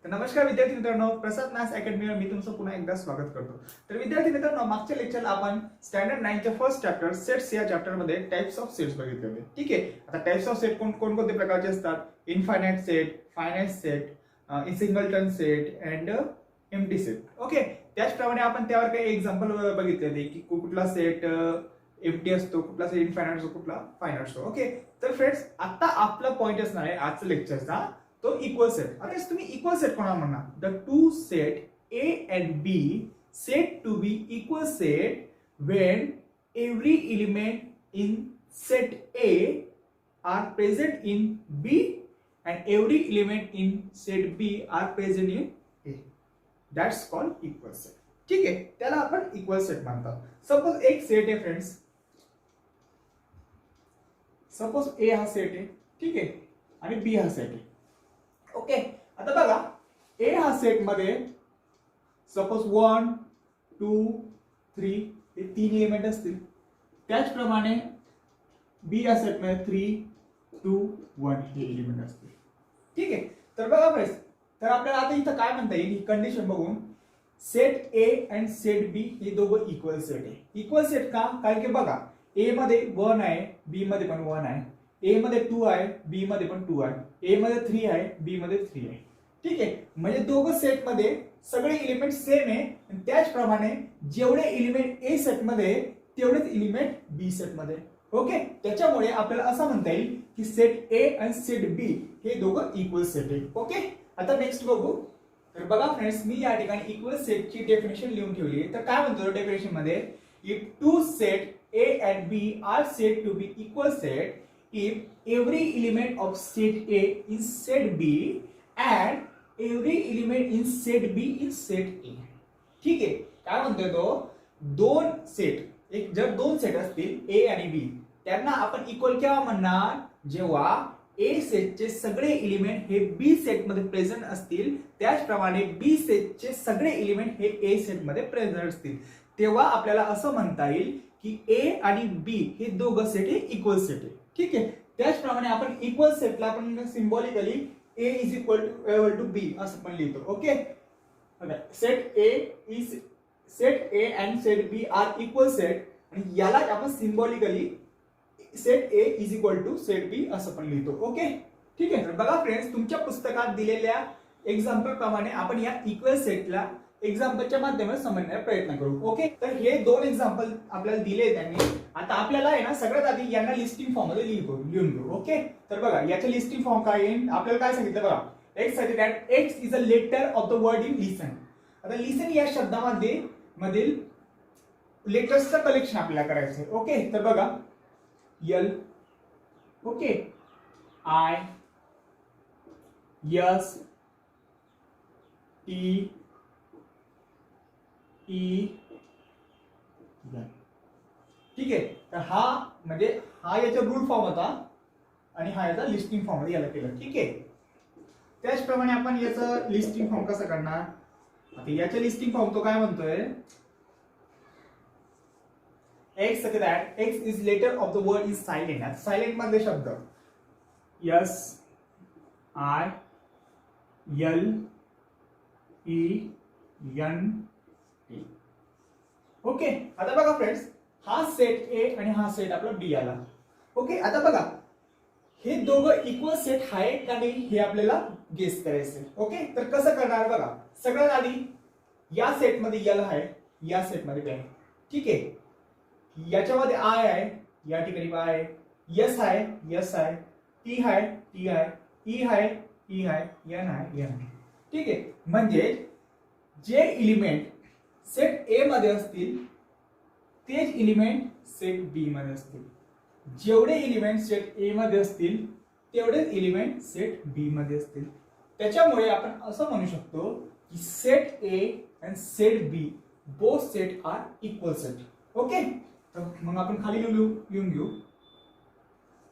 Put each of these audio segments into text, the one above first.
तर नमस्कार विद्यार्थी मित्रांनो, प्रसाद मॅथ्स अकॅडमीवर मी तुमचं पुन्हा एकदा स्वागत करतो. तर विद्यार्थी मित्रांनो, मागच्या लेक्चरला आपण स्टँडर्ड 9च्या फर्स्ट चॅप्टर सेट्स या चॅप्टर मध्ये टाइप्स ऑफ सेट्स बघितले होते. ठीक आहे. आता टाइप्स ऑफ सेट कोणकोणते प्रकारचे असतात? Infinite set, finite set, singleton set and empty set. Okay. त्याचप्रमाणे आपण त्यावर काही एक्झाम्पल बघितले की कुठला सेट एम्प्टी असतो, कुठला सेट इनफायनाइट असतो, कुठला फायनाइट असतो. ओके. तर फ्रेंड्स, आता आपला पॉइंट असणार आहे आजच्या लेक्चरचा तो इक्वल सेट. आता तुम्ही इक्वल सेट कोणाला म्हणणार? The two set A and B said to be equal set when every element in set A are present in B and every element in set B are present in A. That's called equal set. ठीक आहे, त्याला आपण equal set म्हणतात. Suppose एक set आहे friends, suppose A हा set आहे, ठीक आहे, आणि B हा सेट आहे. ओके. आता बघा, ए हा सेट मध्ये सपोज 1 2 3 हे तीन एलिमेंट असतील. त्याचप्रमाणे बी या सेट मध्ये 3 2 1 हे एलिमेंट असतील. ठीक आहे. तर बघा फ्रेंड्स, तर आपल्याला आता इथं काय म्हणता येईल, ही कंडिशन बघून set A and set B हे दोघं इक्वल सेट आहे. इक्वल सेट का? कारण की बघा, ए मध्ये 1 आहे, बी मध्ये पण 1 आहे, ए मध्ये 2 आहे, बी मध्ये पण 2 आहे, ए मध्ये 3 आहे, बी मध्ये 3 आहे. ठीक आहे. म्हणजे दोघं सेट मध्ये सगळे एलिमेंट सेम आहे. आणि त्याचप्रमाणे जेवढे एलिमेंट ए सेट मध्ये तेवढेच एलिमेंट बी सेट मध्ये. ओके. त्याच्यामुळे आपल्याला असं म्हणता येईल की सेट ए आणि सेट बी हे दोघं इक्वल सेट आहे. ओके. आता नेक्स्ट बघू. तर बघा फ्रेंड्स, मी या ठिकाणी इक्वल सेटची डेफिनेशन लिहून ठेवली आहे. तर काय म्हणतो डेफिनेशन मध्ये, if two set A and B are said to be equal set if every element of set A is set B and every element in set B is set A. ठीक आहे. काय म्हणतोय तो, दोन set, एक जर दोन set असतील A आणि B, त्यांना आपण इक्वल केव्हा म्हणणार? जेव्हा A सेटचे सगळे एलिमेंट हे B सेट मध्ये प्रेझेंट असतील, त्याचप्रमाणे B सेटचे सगळे एलिमेंट हे A सेट मध्ये प्रेझेंट असतील, तेव्हा आपल्याला असं म्हणता येईल की A आणि B हे दोघं सेट हे इक्वल सेट आहे. ठीक आहे. त्याचप्रमाणे आपण इक्वल सेटला आपण symbolically A is equal to B असं पण लिहितो. Okay. Set A and set B are equal set, आणि याला आपण symbolically set A is equal to set B असं पण लिहितो. ओके. ठीक आहे. बघा फ्रेंड्स, तुमच्या पुस्तकात दिलेल्या एक्झाम्पल प्रमाणे आपण या इक्वल सेटला एक्झाम्पलच्या माध्यमातून समजण्याचा प्रयत्न करू. ओके. तर हे दोन एक्झाम्पल आपल्याला दिले त्यांनी. आता आपल्याला आहे ना, सगळ्यात आधी यांना लिस्टिंग फॉर्म मध्ये लिहून घेऊ. ओके. तर बघा, याचे लिस्टिंग फॉर्म काय येईल, आपल्याला काय सांगितलं बघा, एक्स साठी that X is a letter of the word in listen. आता लिसन या शब्दामध्ये मधील लेटर्सचं कलेक्शन आपल्याला करायचं आहे. ओके. तर बघा, L, okay, I, S, T, E, ठीक आहे. तर हा म्हणजे हा याचा रूट फॉर्म होता आणि हा याचा लिस्टिंग फॉर्म मध्ये याला केलं. ठीक आहे. त्याचप्रमाणे आपण याचं लिस्टिंग फॉर्म कसं करणार? आता याचा लिस्टिंग फॉर्म तो काय म्हणतोय, X that X is letter of the word is silent. Silent मधले शब्द S, I, L, E, N, T. Okay. आता बघा फ्रेंड्स, हा सेट ए आणि हा सेट आपला बी आला. ओके. आता बघा, हे दोघं इक्वल सेट आहे का नाही हे आपल्याला गेस करायचं. ओके. तर कसं करणार बघा, सगळ्यात आधी या सेट मध्ये एल आहे, या सेट मध्ये बी आहे. ठीक आहे. याच्यामध्ये आय आहे, या ठिकाणी बाय आहे, यस आहे, यस आहे, टी आहे, टी आहे, ई आहे, ई आहे, एन आहे, एन आहे. ठीक आहे. म्हणजे जे एलिमेंट सेट ए मध्ये असतील तेच एलिमेंट सेट बी मध्ये असतील. जेवढे एलिमेंट सेट ए मध्ये असतील तेवढेच एलिमेंट सेट बी मध्ये असतील. त्याच्यामुळे आपण असं म्हणू शकतो की set A and set B both set are equal set. Okay. तर मग आपण खाली लिहून घेऊ,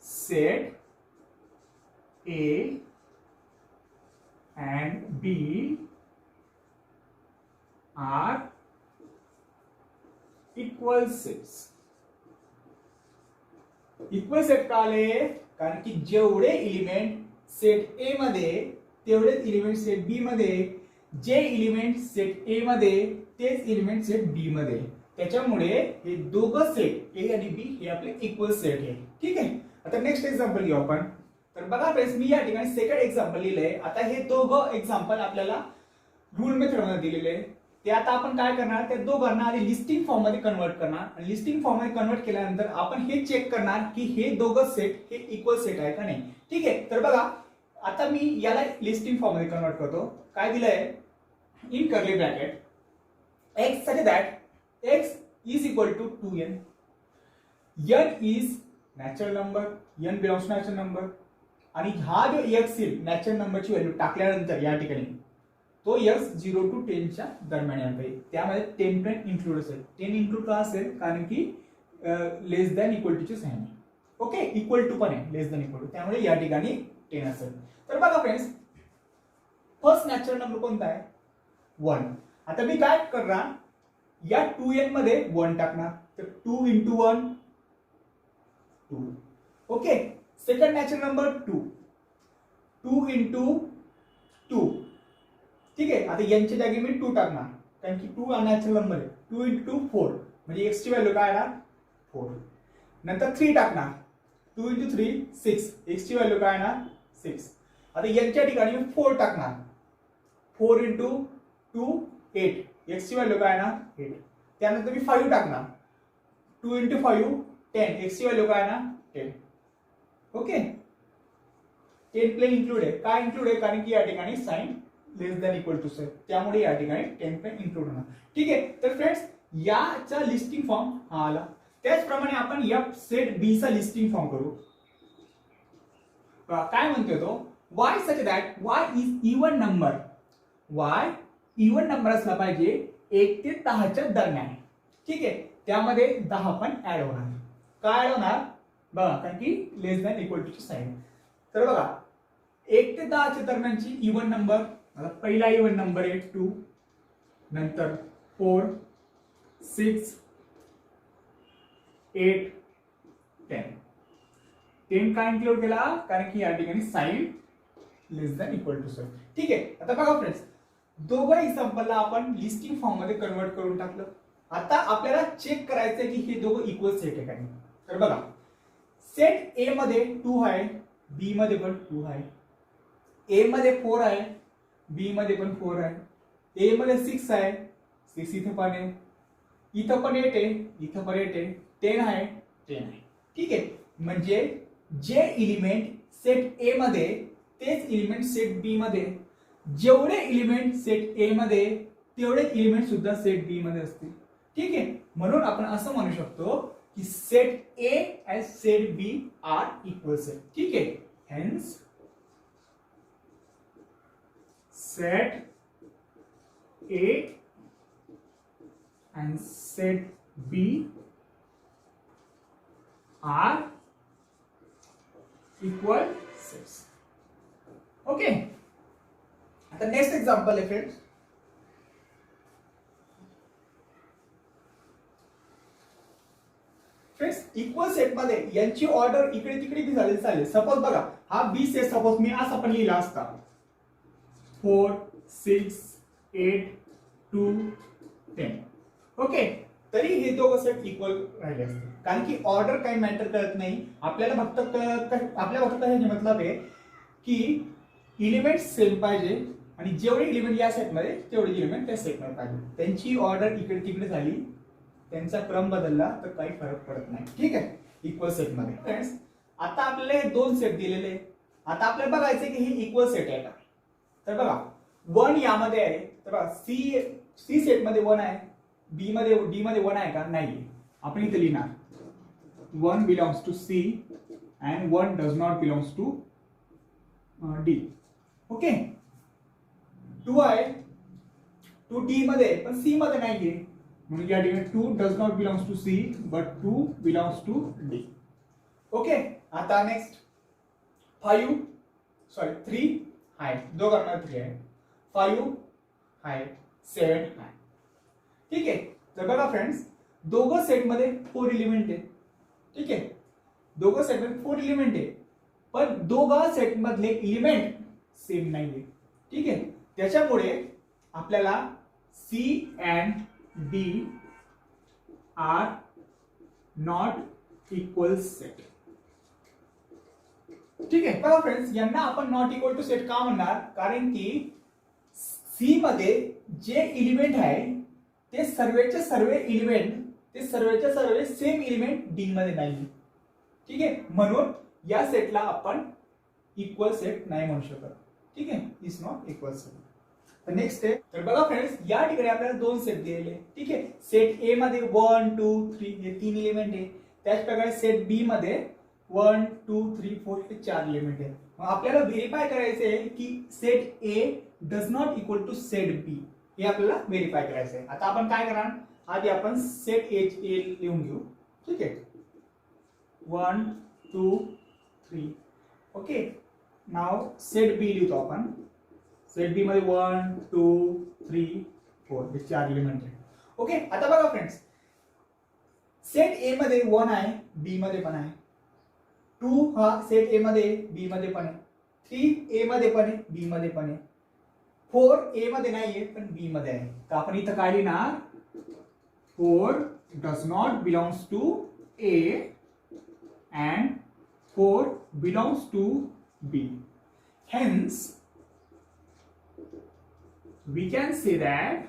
set A and B are equal sets. Equal set का आले? कारण की जेवढे एलिमेंट सेट ए मध्ये तेवढेच एलिमेंट सेट बी मध्ये, जे एलिमेंट सेट ए मध्ये तेच एलिमेंट सेट बी मध्ये. त्याच्यामुळे हे दोघं सेट ए आणि बी हे आपले इक्वल सेट आहे. ठीक आहे. आता नेक्स्ट एक्झाम्पल घेऊ आपण. तर बघा फ्रेंड्स, मी या ठिकाणी सेकंड एक्झाम्पल लिहिलंय. आता हे दोघं एक्झाम्पल आपल्याला रूल मेथड मध्ये दिलेले आहे. ते आता आपण काय करणार, त्या दोघांना आधी लिस्टिंग फॉर्म मध्ये कन्वर्ट करणार आणि लिस्टिंग फॉर्म मध्ये कन्वर्ट केल्यानंतर आपण हे चेक करणार की हे दोघं सेट हे इक्वल सेट आहे का नाही. ठीक आहे. तर बघा आता मी याला लिस्टिंग फॉर्म मध्ये कन्वर्ट करतो. काय दिलंय, in curly bracket x such that x is equal to 2n. n is natural number, n belongs to natural number. आणि हा जो x येईल नॅचरल नंबरची व्हॅल्यू टाकल्यानंतर या ठिकाणी तो x 0 to 10 च्या दरम्यान यायला पाहिजे. त्यामध्ये 10 पण इन्क्लूड असेल. 10 इन्क्लूड का असेल, कारण की लेस दॅन इक्वल टू चे साइन आहे. ओके, इक्वल टू पण आहे, लेस दॅन इक्वल टू, त्यामुळे या ठिकाणी 10 असेल. तर बघा फ्रेंड्स, फर्स्ट नॅचरल नंबर कोणता आहे, 1. आता मी काय करणार, या 2n मध्ये 1 टाकणार. तर 2 into 1 2. Okay. Second natural number 2, 2 into 2. ठीक आहे. आता यांच्या जागी मी 2 टाकणार, कारण की 2 हा नॅचरल नंबर आहे. 2 into 4 म्हणजे x ची व्हॅल्यू काय येणार, 4. नंतर 3 टाकणार, 2 into 3 6, x ची व्हॅल्यू काय येणार, 6. आता यांच्या ठिकाणी मी 4 टाकणार, 4 into 2 8, x ची व्हॅल्यू काय येणार, 8. त्यानंतर मी 5 टाकणार, 2 into 5 10, x ची व्हॅल्यू काय येणार, 10. ओके. 10 प्लेन इन्क्लूड आहे. काय इन्क्लूड आहे, कारण की या ठिकाणी sign less than equal to set, त्यामुळे या ठिकाणी 10 प्लेन इन्क्लूड होणार. ठीक आहे. तर फ्रेंड्स, याचा लिस्टिंग फॉर्म हा आला. त्याचप्रमाणे आपण या सेट बी चा लिस्टिंग फॉर्म करू. काय म्हणतोय तो, y such that y is even number. y even number असला पाहिजे 1 ते 10 च्या दरम्यान. ठीक आहे. त्यामध्ये 10 पण ऍड होणार. काय ऍड होणार बघा, कारण की लेस दॅन इक्वल टू ची साइन. तर बघा 1 ते 10 च्या दरम्यानची इवन नंबर, आता पहिला इवन नंबर आहे 2, नंतर 4 6 8 10. 10 काय इन्क्लूड केला, कारण की या ठिकाणी sign less than equal to set. ठीक आहे. आता बघा फ्रेंड्स, दोघं एक्झाम्पलला आपण लिस्टिंग फॉर्म मध्ये कन्वर्ट करून टाकलं. आता आपल्याला चेक करायचंय की हे दोघं इक्वल सेट आहे का नाही. तर बघा, सेट ए मध्ये 2 आहे, बी मध्ये पण 2 आहे. ए मध्ये 4 आहे, बी मध्ये पण 4 आहे. ए मध्ये 6 आहे, 6 इथे पण आहे, इथं पण 8 आहे, इथं पण 8 आहे, 10 आहे, 10 आहे. ठीक आहे. म्हणजे जे एलिमेंट सेट ए मध्ये तेच एलिमेंट सेट बी मध्ये, जेवढे एलिमेंट सेट ए मध्ये तेवढे एलिमेंट सुद्धा सेट बी मध्ये असतील. ठीक आहे. म्हणून आपण असं म्हणू शकतो की set A and set B are equal set. ठीक आहे. Hence set A and set B are equal sets. Okay. आता नेक्स्ट एक्झाम्पल आहे फ्रेंड्स. फ्रेंड्स, इक्वल सेट मध्ये यांची ऑर्डर इकडे तिकडे बी झाली चालेल. सपोज बघा, हा बी सेट सपोज मी असा पण लिहिला असता, 4 6 8 2 10. ओके. तरी हे दोघं सेट इक्वल राहिले असते, कारण की ऑर्डर काही मॅटर करत नाही. आपल्याला फक्त हे मतलब आहे की एलिमेंट सेम पाहिजे आणि जेवढे एलिमेंट या सेटमध्ये तेवढे एलिमेंट त्या सेटमध्ये पाहिजे. त्यांची ऑर्डर इकडे तिकडे झाली, त्यांचा क्रम बदलला तर काही फरक पडत नाही. ठीक आहे. इक्वल सेट मध्ये फ्रेंड्स, आता आपल्याला हे 2 सेट दिलेले आहे. आता आपल्याला बघायचं की हे इक्वल सेट आहे का. तर बघा 1 यामध्ये आहे, तर बघा सी सेट मध्ये 1 आहे, डी मध्ये 1 आहे का, नाही. आपण इथे लिहिणार 1 belongs to C and 1 does not belongs to D. Okay. 2 आहे, 2 डी मध्ये पण सी मध्ये नाहीये, म्हणून या ठिकाणी 2 does not belongs to C but 2 belongs to D. Okay. आता नेक्स्ट 3 आहे, दोघांना 3 आहे, 5 आहे, 7 आहे. ठीक आहे. तर बघा फ्रेंड्स, दोघं सेटमध्ये 4 एलिमेंट आहे. ठीक आहे. दोघं सेटमध्ये 4 एलिमेंट आहे, पण दोघं सेट मधले एलिमेंट सेम नाहीये. ठीक आहे. त्याच्यामुळे आपल्याला C and B are not equal set. ठीक आहे. बघा फ्रेंड्स, यांना आपण नॉट इक्वल टू सेट का म्हणणार, कारण की सी मध्ये जे एलिमेंट आहे ते सर्वचे सर्व सेम एलिमेंट डी मध्ये नाही. ठीक आहे. म्हणून या सेटला आपण इक्वल सेट नाही म्हणू शकत. ठीक आहे. Is not equal set. Next आहे, तर बघा फ्रेंड्स, या ठिकाणी आपल्याला दोन सेट दिलेले. ठीक आहे. सेट ए मध्ये 1 2 3 हे 3 एलिमेंट आहे. त्याच प्रकारे सेट बी मध्ये 1 2 3 4 हे 4 एलिमेंट आहे. मग आपल्याला व्हेरीफाय करायचे आहे की set A does not equal to set B, हे आपल्याला व्हेरीफाय करायचं आहे. आता आपण काय करणार, आधी आपण सेट ए लिहून घेऊ. ठीक आहे. 1 2 3. ओके. नाव सेट बी लिहितो आपण. सेट बी मध्ये 1 2 3 4 हे 4 एलिमेंट आहे. ओके. आता बघा फ्रेंड्स, सेट ए मध्ये 1 आहे, बी मध्ये पण आहे. 2 हा सेट ए मध्ये बी मध्ये पण आहे. 3 ए मध्ये पण आहे, बी मध्ये पण आहे. 4 ए मध्ये नाहीये पण बी मध्ये आहे. तर आपण इथं काय लिहिणार, 4 does not belongs to A and 4 belongs to B. Hence we can say that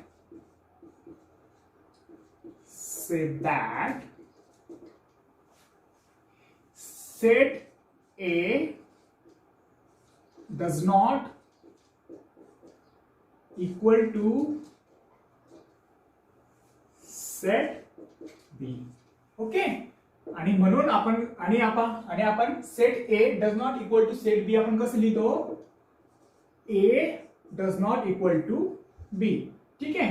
set A does not equal to set B. Okay. आणि म्हणून आपण set A does not equal to set B आपण कसं लिहितो, A does not equal to B. ठीक है,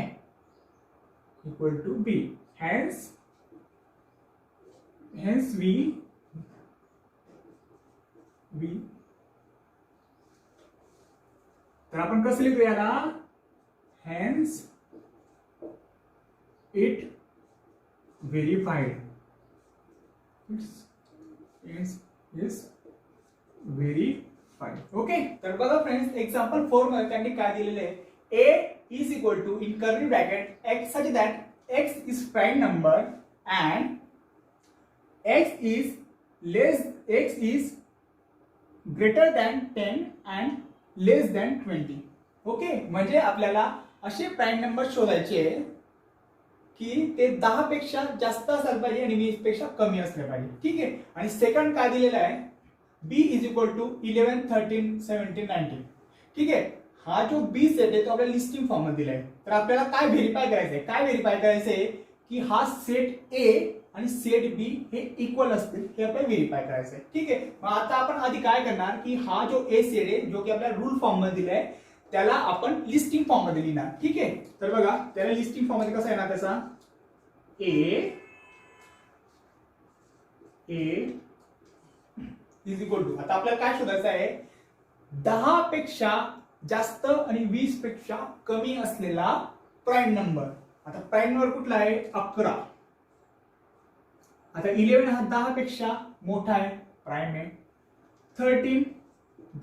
equal to B. Hence we तर आपण कसं लिहितो याला, hence it verified. It's verified. Okay. तर बघा फ्रेंड्स, एक्झाम्पल 4 मध्ये त्यांनी काय दिलेले आहे, a is equal to in curly bracket x such that x is prime number and x is greater than 10 and less than 20. Okay. म्हणजे आपल्याला असे प्राईम नंबर शोधायचे की ते 10 पेक्षा जास्त असायला पाहिजे आणि 20 पेक्षा कमी असले पाहिजे. ठीक आहे. आणि सेकंड काय दिलेला आहे, b इज इक्वल टू 11 13 17 19. ठीक आहे. हा जो बी सेट आहे तो आपल्याला लिस्टिंग फॉर्म मध्ये दिलाय. तर आपल्याला काय व्हेरीफाय करायचंय, की हा सेट ए आणि सेट बी हे इक्वल असतील, हे आपल्याला व्हेरीफाय करायचंय. ठीक आहे. मग आता आपण आधी काय करणार, की हा जो ए सेट आहे जो की आपल्याला रूल फॉर्म मध्ये दिलाय त्याला आपण लिस्टिंग फॉर्म मध्ये लिहिणार. ठीक आहे. तर बघा, त्याला लिस्टिंग फॉर्म मध्ये कसा येणार, त्याचा ए इज इक्वल टू, आता आपल्याला काय शोधायचं आहे, 10 पेक्षा जास्त आणि 20 पेक्षा कमी असलेला प्राईम नंबर. आता प्राईम नंबर कुठला आहे, 11. आता 11 हा 10 पेक्षा मोठा आहे, प्राईम आहे. 13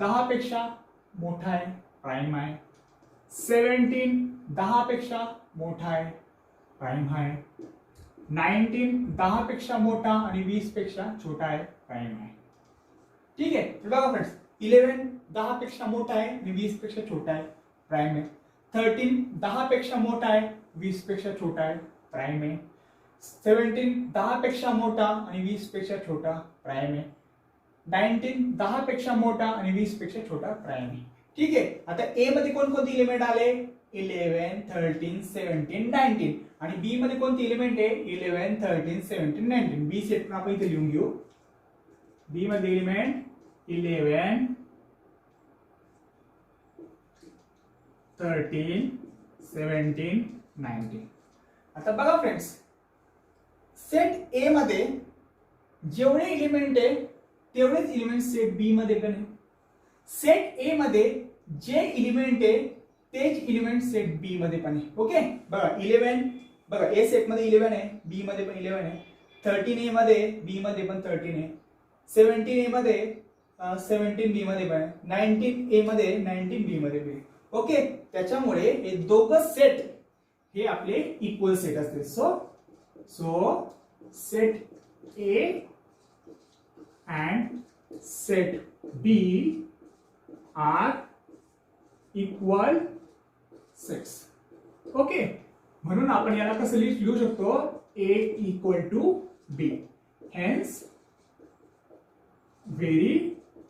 10 पेक्षा मोठा आहे, प्राईम आहे. 17 10 पेक्षा मोठा आहे, प्राईम आहे. 19 10 पेक्षा मोठा आणि 20 पेक्षा छोटा आहे, प्राईम आहे. ठीक आहे. बघा फ्रेंड्स, 11 10 पेक्षा मोठा आहे आणि 20 पेक्षा छोटा आहे, प्राईम आहे. 13 10 पेक्षा मोठा आहे, 20 पेक्षा छोटा आहे, प्राईम आहे. 17 10 पेक्षा मोठा आणि 20 पेक्षा छोटा, प्राईम आहे. 19 10 पेक्षा मोठा आणि 20 पेक्षा छोटा, प्राईम आहे. ठीक आहे. आता ए मध्ये कोणकोणते एलिमेंट आले, 11 13 17 19. आणि बी मध्ये कोणते एलिमेंट आहे, 11 13 17 19. बी सेट आपण इथे लिहून घेऊ. बी मध्ये एलिमेंट 11 13 17 19. आता बघा फ्रेंड्स, सेट ए मध्ये जेवढे एलिमेंट आहे तेवढेच एलिमेंट सेट बी मध्ये पण आहे. सेट ए मध्ये जे एलिमेंट आहे तेच एलिमेंट सेट बी मध्ये पण आहे. ओके. बघा 11, बघा ए सेट मध्ये 11 आहे, बी मध्ये पण 11 आहे. 13 ए मध्ये, बी मध्ये पण 13 आहे. 17 ए मध्ये 17 बी मध्ये पण आहे. 19 ए मध्ये 19 बी मध्ये पण आहे. ओके, त्याच्यामुळे हे दोघं सेट हे आपले इक्वल सेट असते. So set A and set B are equal sets. Okay, म्हणून आपण याला कसं लिहू शकतो, A equal to B, hence verified.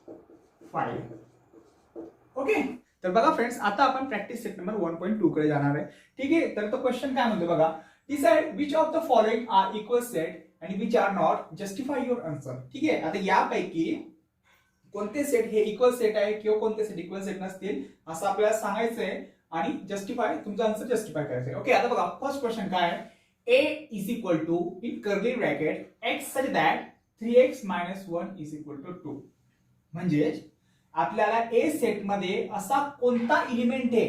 Okay, तर बघा फ्रेंड्स, आता आपण प्रॅक्टिस सेट नंबर 1.2 कडे जाणार आहे. ठीक आहे, तर तो क्वेश्चन काय म्हणतो बघा, decide which of the following are equal set आणि which are not, justify your answer. ठीक आहे, आता यापैकी कोणते सेट हे इक्वल सेट आहे किंवा कोणते सेट इक्वल सेट नसतील असं आपल्याला सांगायचंय आणि जस्टिफाय, तुमचा आन्सर जस्टिफाय करायचं आहे. ओके, आता बघा फर्स्ट क्वेश्चन काय आहे, a is equal to in curly bracket x such that 3x minus 1 is equal to 2. म्हणजे आपल्याला ए सेट मध्ये असा कोणता एलिमेंट आहे,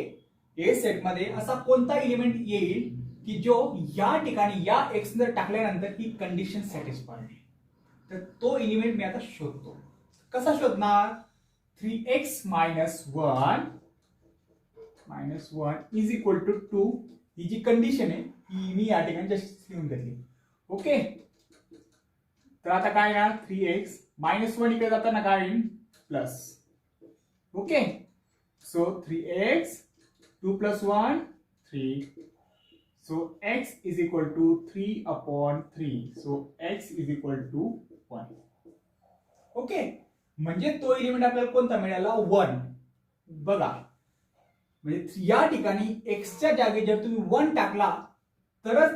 ए सेट मध्ये असा कोणता एलिमेंट येईल की जो या ठिकाणी या एक्स जर टाकल्यानंतर ही कंडिशन सॅटिस्फाय आहे. तर तो एलिमेंट मी आता शोधतो. कसा शोधणार, 3x minus 1 is equal to 2 ही जी कंडिशन आहे ही मी या ठिकाणी जस्ट लिहून घेतली. ओके, तर आता काय ना 3x -1 इकडे जाताना काय येईल, plus. Okay, so 3x 2 plus 1 3, so x is equal to 3/3, so x is equal to 1. Okay, म्हणजे तो एलिमेंट आपल्याला कोणता मिळाला, 1. बघा, म्हणजे या ठिकाणी x च्या जागी जर तुम्ही 1 टाकला तरच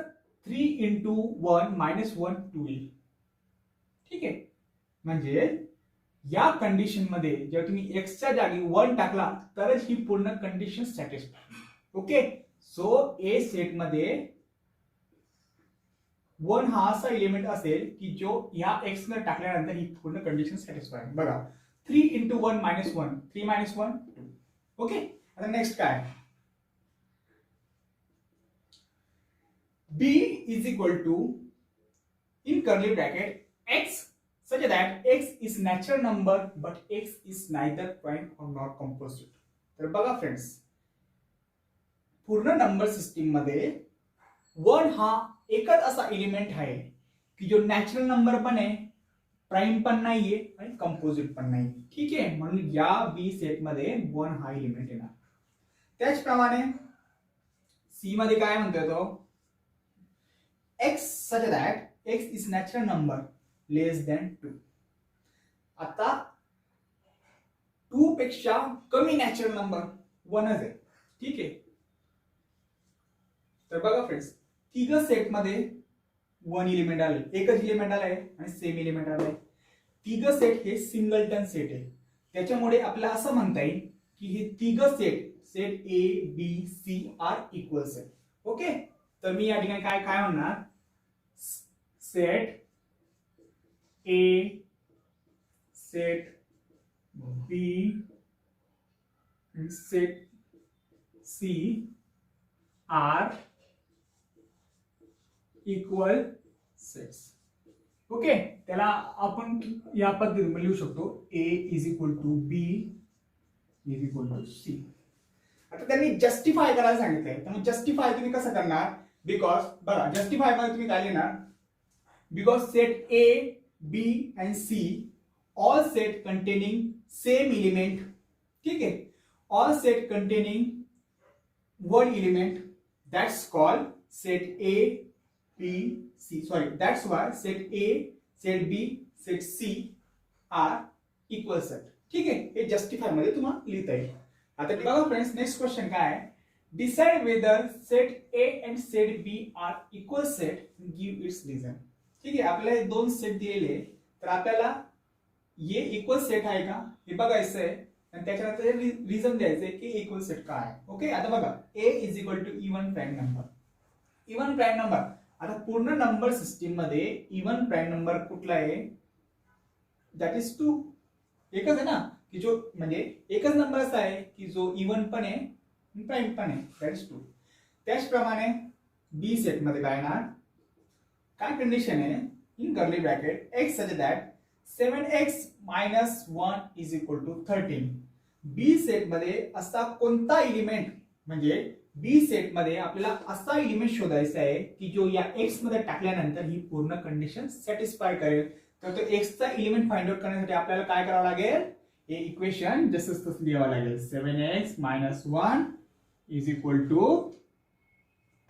3 into 1 minus 1 2 येईल. ठीक आहे, म्हणजे या कंडिशन मध्ये जर तुम्ही x च्या जागी 1 टाकला तरच ही पूर्ण कंडिशन सॅटिस्फाय. ओके, सो ए सेट मध्ये 1 हा असा एलिमेंट असेल की जो या x न टाकल्यानंतर ही पूर्ण कंडिशन सॅटिस्फाय. बघा, 3 into 1 minus 1 3 minus 1 2. ओके, आता नेक्स्ट काय, b is equal to in curly bracket x such that x is natural number but x is neither prime or not composite. तर बघा फ्रेंड्स, पूर्ण number system मध्ये 1 हा एकच असा एलिमेंट आहे की जो नॅचरल नंबर पण आहे, प्राइम पण नाहीये आणि कंपोजिट पण नाही. ठीक आहे, म्हणून या बी सेट मध्ये 1 हा एलिमेंट येणार. त्याचप्रमाणे सी मध्ये काय म्हणतोय तो, x such that x is natural number less than 2. आता 2 पेक्षा कमी नॅचरल नंबर 1च आहे. ठीक आहे, तर बघा फ्रेंड्स, तिघ सेट मध्ये 1 एलिमेंट आले, एकच एलिमेंट आलाय आणि सेम एलिमेंट आलाय. तिघ सेट हे सिंगलटन सेट आहे, त्याच्यामुळे आपल्याला असं म्हणता येईल की हे तिघ set A B C are equal set. Okay, तर मी या ठिकाणी काय काय म्हणणार, set A set B set C are equal sets. Okay, त्याला आपण या पद्धतीने लिहू शकतो, A is equal to B is equal to C. आता त्यांनी जस्टिफाय करायला सांगितलंय, तर जस्टिफाय तुम्ही कसं करणार, बिकॉज बघा जस्टिफाय मध्ये तुम्ही काय लिहिणार, because set A B and C all set containing same element. ठीक आहे, all set containing 1 element, that's called set A B C. Sorry, that's why set A set B set C are equal set. ठीक आहे, हे justify मध्ये तुम्हाला लिहिता येईल. आता बघा फ्रेंड्स, नेक्स्ट क्वेश्चन काय आहे, decide whether set A and set B are equal set, give its reason. ठीक आहे, आपल्याला 2 सेट दिलेले, तर आपल्याला ये इक्वल सेट आहे का हे बघायचं आहे आणि त्याच्यानंतर रिझन द्यायचंय की इक्वल सेट काय आहे. ओके, आता बघा, A is equal to even prime number. Even prime number, आता पूर्ण नंबर सिस्टीम मध्ये इवन प्राइम नंबर कुठला आहे, दॅट इज 2. एकच आहे ना, की जो म्हणजे एकच नंबर असा आहे की जो इवन पण आहे प्राइम पण आहे, दॅट इज 2. त्याचप्रमाणे बी सेट मध्ये काय येणार, काय कंडिशन आहे, in curly bracket x such that 7x minus 1 is equal to 13. बी सेटमध्ये असा कोणता एलिमेंट, म्हणजे बी सेटमध्ये आपल्याला असा एलिमेंट शोधायचा आहे की जो या एक्स मध्ये टाकल्यानंतर ही पूर्ण कंडिशन सॅटिस्फाय करेल. तर तो एक्सचा एलिमेंट फाइंड आउट करण्यासाठी आपल्याला काय करावं लागेल, हे इक्वेशन जसं तसं लिहावं लागेल. 7x - 1 =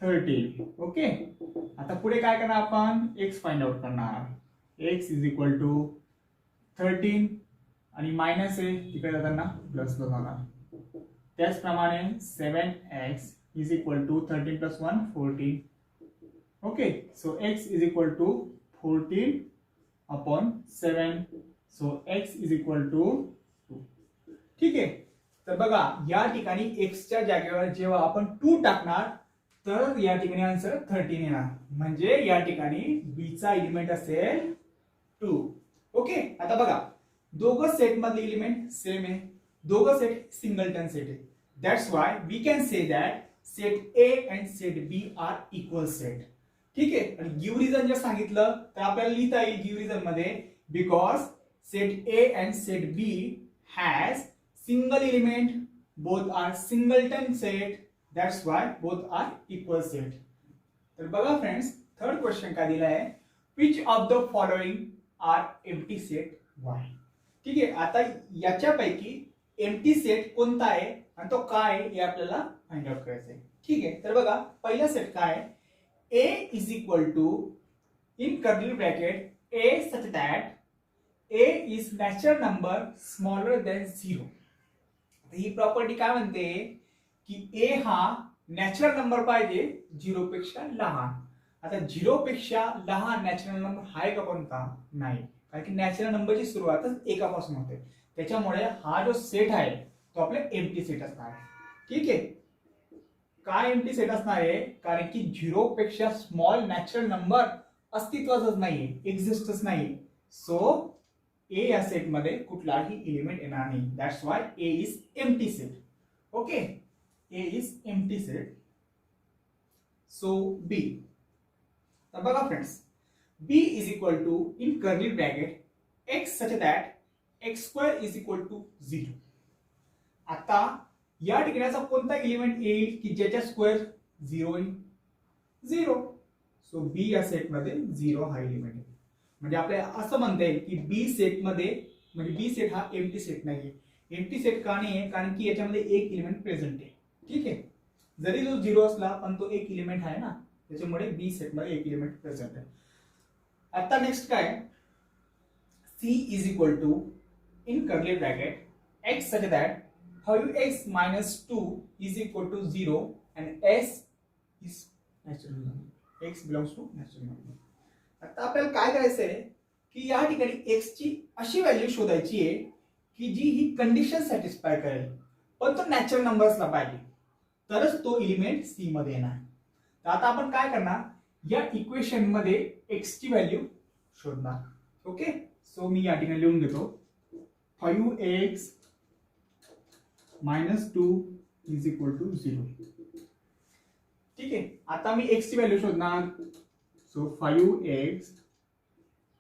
13. ओके, आता पुढे काय करणार आपण, एक्स फाइंड आउट करणार. x = 13 आणि मायनस आहे तिकडे जाताना प्लस होणार. त्याचप्रमाणे 7x = 13 + 1 14. Okay, so x = 14/7. So x = 2. ठीक आहे. तर बघा या ठिकाणी एक्सच्या जागेवर जेव्हा आपण 2 टाकणार तर या ठिकाणी आन्सर 13 येणार. म्हणजे या ठिकाणी बी चा एलिमेंट असेल 2. ओके, आता बघा दोघं सेट मधले एलिमेंट सेम आहे, दोघं सेट सिंगलटन सेट आहे. That's why we can say that set A and set B are equal set. ठीक आहे. आणि गिव्ह रिझन जर सांगितलं तर आपल्याला लिहिता येईल गिव्ह रिझन मध्ये, because set A and set B has single element, both are singleton set, that's why both are equal set. तर बघा फ्रेंड्स, थर्ड क्वेश्चन काय दिला आहे, which of the following are empty set why. ठीक आहे. आता याच्यापैकी empty set कोणता आहे आणि तो काय आहे हे आपल्याला फाइंड आउट करायचं आहे. ठीक आहे. तर बघा पहिला सेट काय आहे, a = in curly bracket a such that a is natural number smaller than 0. He property काय म्हणते की a हा नॅचरल नंबर पाहिजे 0 पेक्षा लहान. आता 0 पेक्षा लहान नॅचरल नंबर आहे का कोणता, नाही, कारण की नॅचरल नंबरची सुरुवातच एकापासून होते. त्याच्यामुळे हा जो सेट आहे तो आपला एम्प्टी सेट असणार आहे. ठीक आहे. काय एम्प्टी सेट असणार आहे, कारण की 0 पेक्षा स्मॉल नॅचरल नंबर अस्तित्वातच नाहीये, एक्झिस्टच नाही. सो ए या सेट मध्ये कुठलाही एलिमेंट येणार नाही. That's why A is empty set. Okay, A is empty set. So B. तर बघा friends, b = in curly bracket x such that x² = 0. आता या ठिकाणाचा कोणता एलिमेंट येईल की ज्याच्या स्क्वेअर 0 येईल, 0. सो बी या सेट मध्ये 0 हा एलिमेंट आहे. म्हणजे आपल्याला असं म्हणता येईल की बी सेट मध्ये, म्हणजे बी सेट हा एम्प्टी सेट नाहीये. एम्प्टी सेट का नाही आहे, कारण की याच्यामध्ये एक एलिमेंट प्रेझेंट आहे. ठीक आहे. जरी जो 0 असला पण तो एक एलिमेंट आहे ना, त्याच्यामुळे बी सेट मध्ये एक एलिमेंट प्रेझेंट आहे. आता नेक्स्ट काय, c = in curly bracket x such that 5x - 2 = 0 and s is natural number. x belongs to natural number. आता आपल्याला काय करायचं आहे की या ठिकाणी x ची अशी व्हॅल्यू शोधायची आहे की जी ही कंडिशन सॅटिस्फाय करेल, पण तो नॅचरल नंबर असला पाहिजे, तरच तो एलिमेंट सी मध्ये येणार. तर आता आपण काय करणार, या इक्वेशन मध्ये x ची व्हॅल्यू शोधणार. ओके, सो मी या ठिकाणी लिहून घेतो 5x - 2 = 0. ठीक आहे. आता मी x ची व्हॅल्यू शोधणार. सो 5x,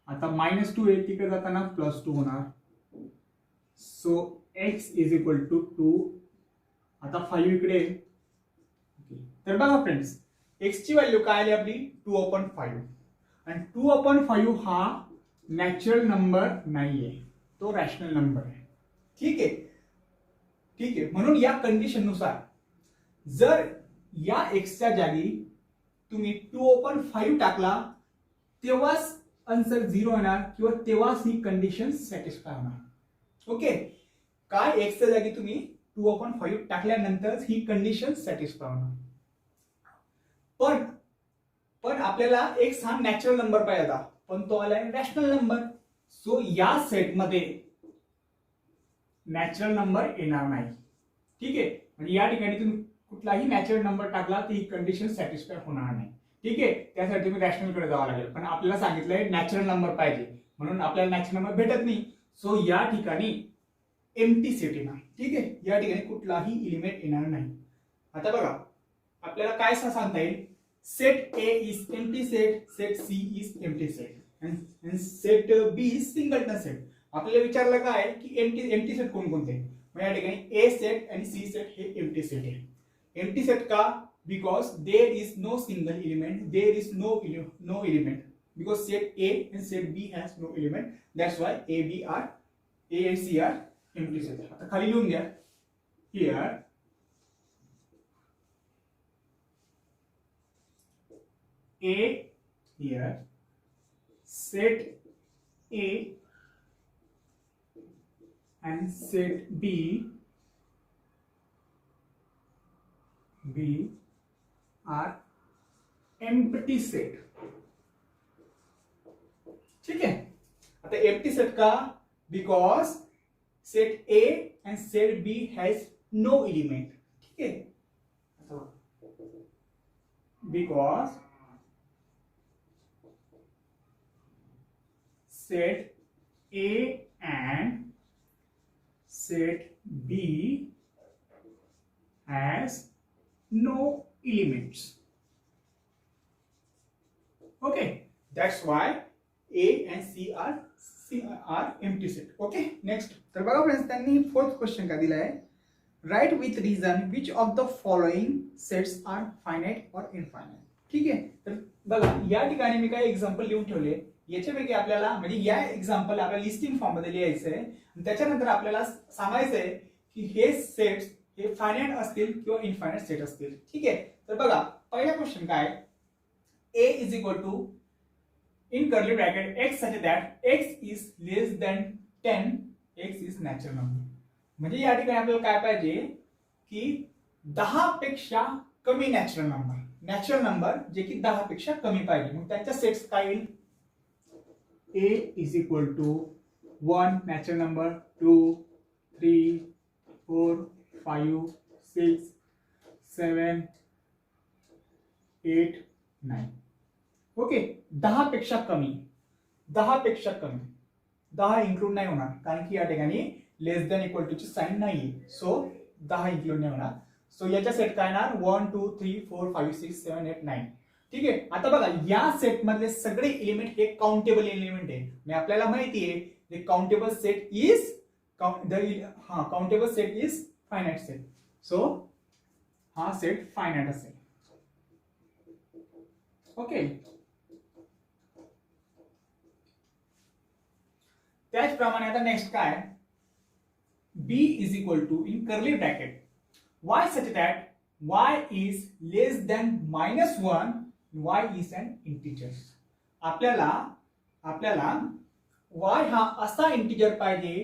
आता -2 आहे तिकडे जाताना +2 होणार. So x = 2. आता 5 इकडे. तर बघा फ्रेंड्स, x ची व्हॅल्यू काय आली आपली 2/5. आणि 2/5 हा नॅचरल नंबर नाहीये, तो रॅशनल नंबर आहे. ठीक आहे. ठीक आहे. म्हणून या कंडिशन नुसार जर या एक्सच्या जागी तुम्ही 2/5 टाकला तेव्हाच आन्सर 0 येणार किंवा तेव्हाच ही कंडिशन सॅटिस्फाय होणार. ओके, काय एक्सच्या जागी तुम्ही 2/5 टाकल्यानंतरच ही कंडिशन सॅटिस्फाय होणार. पण आपल्याला एक्स हा नॅचरल नंबर पाहिजे होता, पण तो आलाय रॅशनल नंबर. सो या सेट मध्ये नॅचरल नंबर येणार नाही. ठीक आहे. म्हणजे या ठिकाणी तुम्ही कुठलाही नॅचरल नंबर टाकला तर ही कंडिशन सॅटिस्फाय होणार नाही. ठीक आहे. त्यासाठी तुम्ही रॅशनल कडे जावं लागेल, पण आपल्याला सांगितलंय नॅचरल नंबर पाहिजे, म्हणून आपल्याला नॅचरल नंबर भेटत नाही. सो या ठिकाणी एम्प्टी सेट येणार. ठीक आहे. या ठिकाणी कुठलाही एलिमेंट येणार नाही. आता बघा आपल्याला काय सांगता येईल, set A is empty set, set C is empty set, and set B is singleton set. आपल्याला विचारलं काय की एम्प्टी सेट कोणकोणते. मग या ठिकाणी ए सेट आणि सी सेट हे एम्प्टी सेट आहे. एम्प्टी सेट का? Because there is no single element, there is no element, because set A and set B has no element, that's why A and C are empty set. आता खाली लिहून घ्या. Here A, here set A and set B are empty set. ठीक है. आता empty set का? Because set A and set B has no element. ठीक है. Because set A and set B has no elements. Okay, that's why A and C are empty set. Okay, next. तर बघा friends, त्यांनी fourth question काय दिला आहे. Write with reason which of the following sets are finite और infinite. ठीक आहे. तर बघा या ठिकाणी मी काही एक्झाम्पल लिहून ठेवले. याच्यापैकी आपल्याला म्हणजे या एक्झाम्पल आपल्याला लिस्टिंग फॉर्म मध्ये लिहायचं आहे आणि त्याच्यानंतर आपल्याला सांगायचं आहे की हे सेट्स हे फायनाइट असतील किंवा इनफायनाइट सेट असतील. ठीक आहे. तर बघा पहिला क्वेश्चन काय, A is equal to in curly bracket x such that x is less than 10, x is natural number. म्हणजे या ठिकाणी आपल्याला काय पाहिजे की 10 पेक्षा कमी नॅचरल नंबर जे की 10 पेक्षा कमी पाहिजे. मग त्यांच्या सेट्स काय येईल? A is equal to 1 natural number, 2 3 4 5 6 7 8 9. Okay. 10 पेक्षा कमी 10 इन्क्लूड नाही होणार कारण की या ठिकाणी लेस दॅन इक्वल टू ची साइन नाही. सो 10 इन्क्लूड नाही होणार. सो याच्या सेट काय येणार? 1 2 3 4 5 6 7 8 9. ठीक आहे. आता बघा या सेट मधले सगळे एलिमेंट हे काउंटेबल एलिमेंट आहे. म्हणजे आपल्याला माहिती आहे the countable set is countable set is finite set. So हा सेट फायनाइट असेल. ओके. त्याचप्रमाणे आता नेक्स्ट काय, b is equal to in curly bracket y such that y is less than -1, y is an integer. आपल्याला y हा असा integer पाहिजे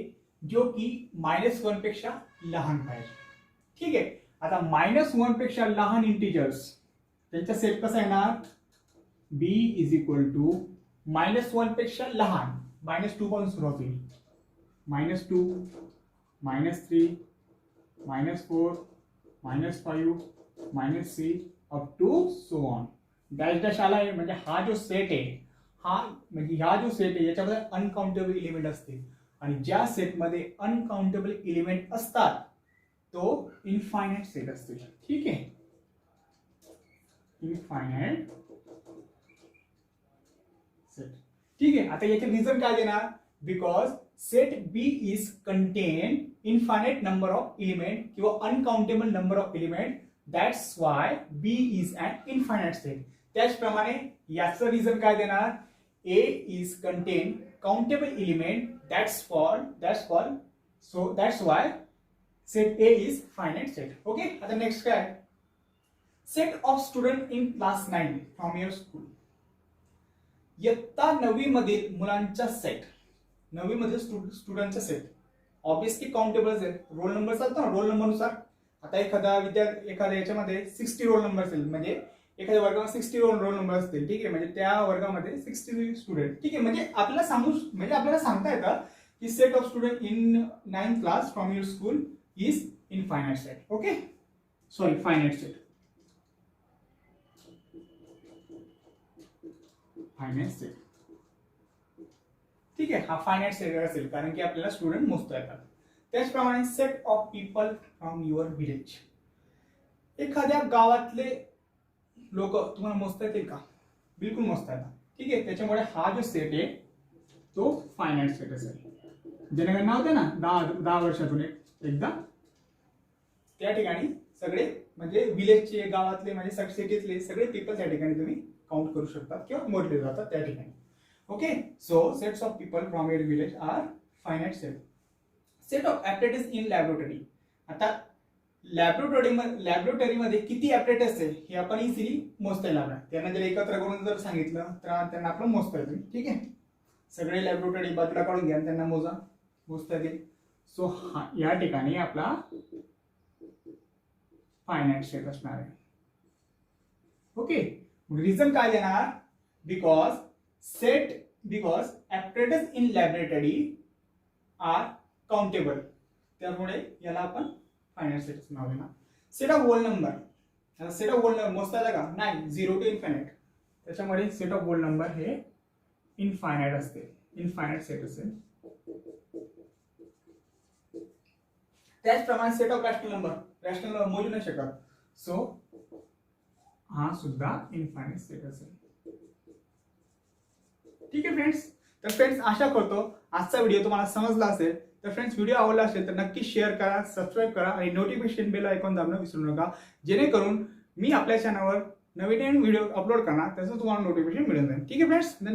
जो की -1 पेक्षा लहान पाहिजे. ठीक आहे. आता -1 पेक्षा लहान इंटिजर्स त्यांचा सेट कसा येणार? b इज इक्वल टू -1 पेक्षा लहान, -2 पासून सुरुवात होईल. -2 -3 -4 -5 -3 up to so on. Dash आला आहे म्हणजे हा जो सेट आहे ह्या जो सेट आहे याच्यामध्ये अनकाउंटेबल एलिमेंट असते आणि ज्या सेटमध्ये अनकाउंटेबल एलिमेंट असतात तो इनफायनाइट सेट असते. ठीक आहे. Infinite set. ठीक आहे. आता याचे रिझन काय देणार? Because set B is contain infinite number of element किंवा uncountable number of element, that's why B is an infinite set. त्याचप्रमाणे याचं रिझन काय देणार? A is contain countable element, that's why set A is finite set. Okay. आता next काय, set of student in class 9 from your school. इयत्ता 9वी मधील मुलांचा सेट, 9वी मधील स्टुडंटचा सेट ऑब्विसली काउंटेबल आहेत. रोल नंबर चालतो ना, रोल नंबर नुसार. आता एखाद्या याच्यामध्ये 60 रोल नंबर असेल म्हणजे एखाद्या वर्गामध्ये 60 रोल नंबर असतील. ठीक आहे. म्हणजे त्या वर्गामध्ये 60 स्टुडंट. ठीक आहे. म्हणजे आपल्याला सांगता येतं की set of student in 9th class from your school is infinite set. Okay. Sorry, finite set. Finite set. ठीक आहे. हा फायनाइट सेट असेल कारण की आपल्याला स्टुडंट मोजता येतात. त्याचप्रमाणे set of people from your village. एखाद्या गावातले लोक तुम्हाला मोजता येतील का? बिलकुल मोजता येतात. ठीक आहे. त्याच्यामुळे हा जो सेट आहे तो फायनाइट सेट असेल. जनगणना होते ना 10 वर्षातून एकदा त्या ठिकाणी सगळे म्हणजे विलेजचे, गावातले म्हणजे सिटीतले सगळे पीपल त्या ठिकाणी तुम्ही काउंट करू शकता किंवा मोजले जातात त्या ठिकाणी. Okay, so sets of people from your village are finite set. Set of apparatus in laboratory. आता लॅबोरेटरीमध्ये किती ऍपरेटस आहे हे आपण इझिली मोजता येईल. त्यांना जर एकत्र करून जर सांगितलं तर त्यांना आपण मोजता येईल. ठीक आहे, सगळे लॅबोरेटरी बाजूला काढून घ्या, त्यांना मोजता येईल. सो हा या ठिकाणी आपला फायनाइट सेट असणार आहे. ओके, रिझन काय देणार? Because apparatus in laboratory are countable, त्यामुळे याला आपण फायनाइट सेट नाव देणार. Set of whole number. Set of whole number मोजता येईल का? नाही, 0 to इन्फायनाइट. त्याच्यामुळे सेट ऑफ होल नंबर हे इनफायनाइट असते, इनफायनाइट सेट असेल. त्याचप्रमाणे सेट ऑफ रॅशनल नंबर मोजू नाही शकत, सो हा सुद्धा इनफायनाइट सेट असेल. ठीक आहे फ्रेंड्स, तर फ्रेंड्स आशा करतो आजचा व्हिडिओ तुम्हाला समजला असेल. तर फ्रेंड्स व्हिडिओ आवडला असेल तर नक्की शेअर करा, सबस्क्राईब करा आणि नोटिफिकेशन बेल आयकॉन दाबणं विसरू नका, जेणेकरून मी आपल्या चॅनलवर नवीन व्हिडिओ अपलोड करणार त्याचं तुम्हाला नोटिफिकेशन मिळून जाईल. ठीक आहे फ्रेंड्स, धन्यवाद.